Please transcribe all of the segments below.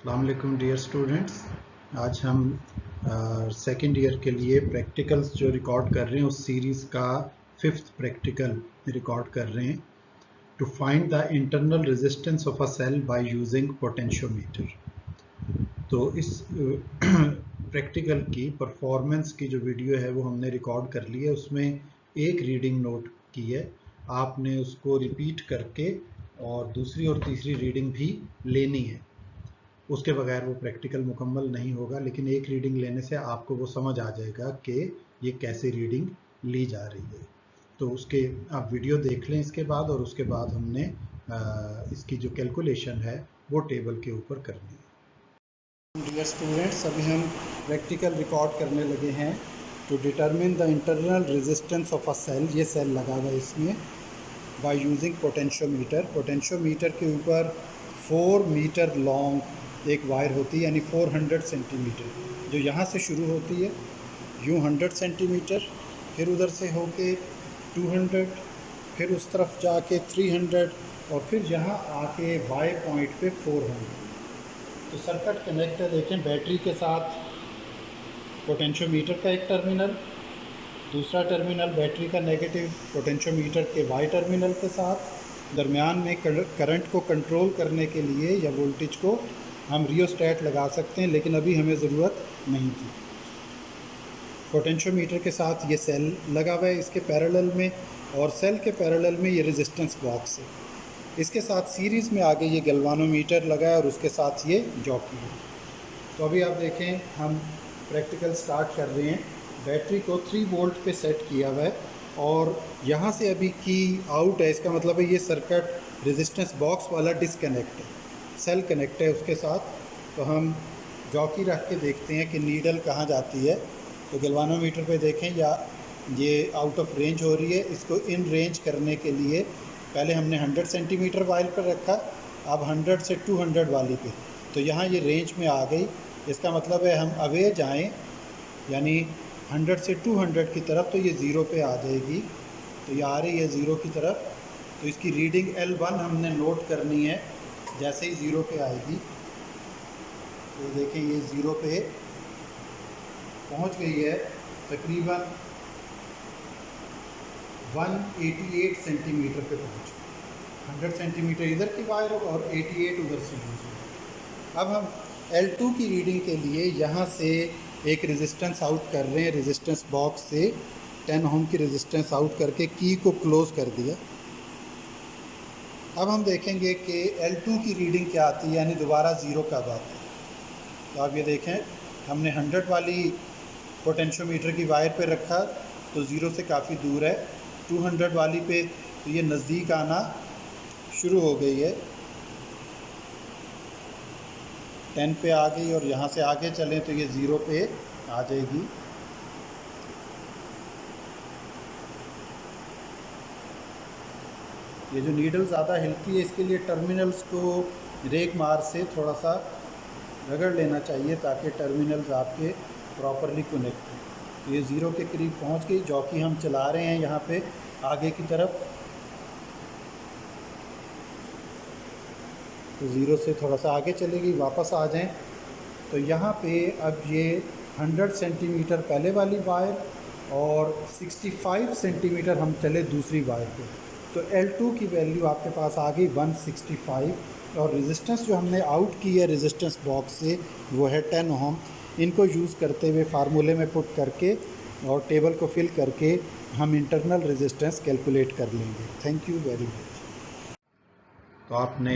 अस्सलाम वालेकुम dear students. आज हम सेकेंड ईयर के लिए प्रैक्टिकल्स जो रिकॉर्ड कर रहे हैं उस सीरीज़ का 5th प्रैक्टिकल रिकॉर्ड कर रहे हैं। To find the internal resistance of a cell by using potentiometer. तो इस प्रैक्टिकल की परफॉर्मेंस की जो वीडियो है वो हमने रिकॉर्ड कर ली है। उसमें एक रीडिंग नोट की है, आपने उसको रिपीट करके और दूसरी और तीसरी रीडिंग भी लेनी है। उसके बगैर वो प्रैक्टिकल मुकम्मल नहीं होगा, लेकिन एक रीडिंग लेने से आपको वो समझ आ जाएगा कि ये कैसे रीडिंग ली जा रही है। तो उसके आप वीडियो देख लें इसके बाद, और उसके बाद हमने इसकी जो कैलकुलेशन है वो टेबल के ऊपर करनी है। डियर स्टूडेंट्स, अभी हम प्रैक्टिकल रिकॉर्ड करने लगे हैं। To determine the internal resistance of a cell, ये सेल लगा हुआ है इसमें, बाय यूजिंग पोटेंशियोमीटर। पोटेंशियोमीटर के ऊपर 4 मीटर लॉन्ग एक वायर होती है, यानी 400 सेंटीमीटर, जो यहाँ से शुरू होती है यूँ 100 सेंटीमीटर, फिर उधर से होके 200, फिर उस तरफ जाके 300, और फिर यहाँ आके वाई पॉइंट पे 400। तो सर्किट कनेक्ट है, देखें, बैटरी के साथ पोटेंशियोमीटर का एक टर्मिनल, दूसरा टर्मिनल बैटरी का नेगेटिव पोटेंशियोमीटर के वाई टर्मिनल के साथ। दरमियान में करंट को कंट्रोल करने के लिए या वोल्टेज को हम रियोस्टैट लगा सकते हैं, लेकिन अभी हमें ज़रूरत नहीं थी। पोटेंशियोमीटर के साथ ये सेल लगा हुआ है इसके पैरेलल में, और सेल के पैरेलल में ये रेजिस्टेंस बॉक्स है। इसके साथ सीरीज़ में आगे ये गैल्वानोमीटर लगा है और उसके साथ ये जॉकी है। तो अभी आप देखें, हम प्रैक्टिकल स्टार्ट कर रहे हैं। बैटरी को 3 वोल्ट पे सेट किया हुआ है, और यहाँ से अभी की आउट है, इसका मतलब है ये सर्किट रेजिस्टेंस बॉक्स वाला डिसकनेक्ट है, सेल कनेक्ट है उसके साथ। तो हम जॉकी रख के देखते हैं कि नीडल कहाँ जाती है। तो गैल्वानोमीटर पे देखें, या ये आउट ऑफ रेंज हो रही है। इसको इन रेंज करने के लिए पहले हमने 100 सेंटीमीटर वायर पर रखा, अब 100 से 200 वाली पे। तो यहाँ ये रेंज में आ गई, इसका मतलब है हम अवे जाएं, यानी 100 से 200 की तरफ, तो ये ज़ीरो पे आ जाएगी। तो ये आ रही है ज़ीरो की तरफ। तो इसकी रीडिंग L1 हमने नोट करनी है जैसे ही ज़ीरो पे आएगी। तो देखें, ये ज़ीरो पे पहुंच गई है, तकरीबन 188 सेंटीमीटर पे पहुंच गई। 100 सेंटीमीटर इधर की वायर और 88 उधर से यूज़ हुई। अब हम L2 की रीडिंग के लिए यहाँ से एक रेजिस्टेंस आउट कर रहे हैं। रेजिस्टेंस बॉक्स से 10 ओम की रेजिस्टेंस आउट करके की को क्लोज़ कर दिया। अब हम देखेंगे कि L2 की रीडिंग क्या आती है, यानी दोबारा ज़ीरो कब आता है। तो आप ये देखें, हमने 100 वाली पोटेंशियोमीटर की वायर पे रखा तो ज़ीरो से काफ़ी दूर है। 200 वाली पे तो ये नज़दीक आना शुरू हो गई है, 10 पे आ गई, और यहाँ से आगे चलें तो ये ज़ीरो पे आ जाएगी। ये जो नीडल ज़्यादा हिलती है, इसके लिए टर्मिनल्स को रेक मार से थोड़ा सा रगड़ लेना चाहिए ताकि टर्मिनल्स आपके प्रॉपरली कनेक्ट हों। तो ये ज़ीरो के करीब पहुंच गई। जॉकी हम चला रहे हैं यहाँ पे आगे की तरफ, तो ज़ीरो से थोड़ा सा आगे चलेगी, वापस आ जाएं। तो यहाँ पे अब ये 100 सेंटीमीटर पहले वाली वायर और 65 सेंटीमीटर हम चले दूसरी वायर पे। तो L2 की वैल्यू आपके पास आ गई 165, और रेजिस्टेंस जो हमने आउट की है रेजिस्टेंस बॉक्स से वो है 10 ओम। इनको यूज़ करते हुए फार्मूले में पुट करके और टेबल को फिल करके हम इंटरनल रेजिस्टेंस कैलकुलेट कर लेंगे। Thank you very much. तो आपने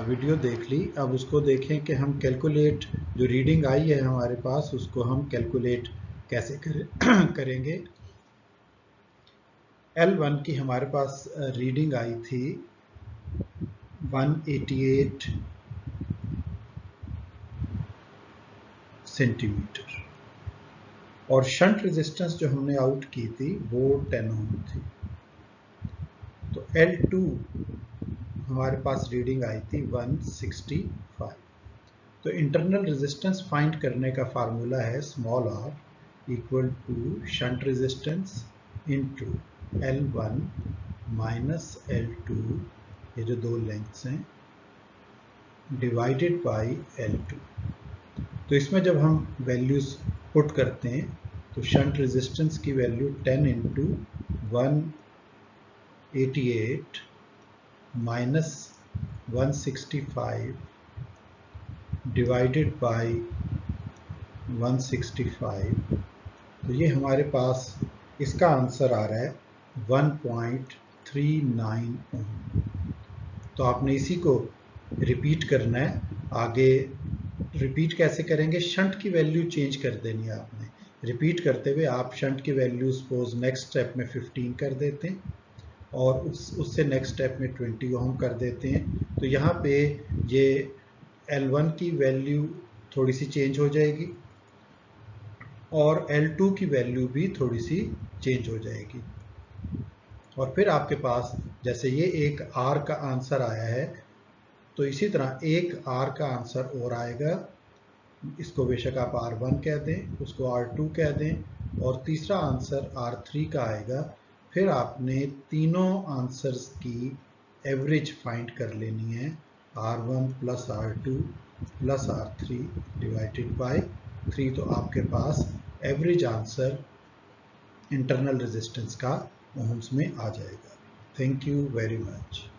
वीडियो देख ली, अब उसको देखें कि हम कैलकुलेट, जो रीडिंग आई है हमारे पास, उसको हम कैलकुलेट कैसे करेंगे। L1 की हमारे पास रीडिंग आई थी 188 सेंटीमीटर, और शंट रेजिस्टेंस जो हमने आउट की थी वो 10 ओम थी। तो L2 हमारे पास रीडिंग आई थी 165। तो इंटरनल रेजिस्टेंस फाइंड करने का फार्मूला है small r equal to shunt resistance into L1 minus L2, ये जो दो लेंथ्स हैं, डिवाइडेड बाई L2। तो इसमें जब हम वैल्यूज पुट करते हैं तो शंट रेजिस्टेंस की value 10 into 188 minus 165 divided by 165, तो ये हमारे पास इसका आंसर आ रहा है 1.39 ओम। तो आपने इसी को रिपीट करना है। आगे रिपीट कैसे करेंगे, शंट की वैल्यू चेंज कर देनी है आपने। रिपीट करते हुए आप शंट की वैल्यू सपोज नेक्स्ट स्टेप में 15 कर देते हैं और उससे नेक्स्ट स्टेप में 20 ओम कर देते हैं। तो यहाँ पे ये L1 की वैल्यू थोड़ी सी चेंज हो जाएगी और L2 की वैल्यू भी थोड़ी सी चेंज हो जाएगी। और फिर आपके पास जैसे ये एक R का आंसर आया है, तो इसी तरह एक R का आंसर और आएगा। इसको बेशक आप R1 कह दें, उसको R2 कह दें, और तीसरा आंसर R3 का आएगा। फिर आपने तीनों आंसर्स की एवरेज फाइंड कर लेनी है, R1 plus R2 plus R3 divided by 3। तो आपके पास एवरेज आंसर इंटरनल रेजिस्टेंस का ओम्स में आ जाएगा। Thank you very much.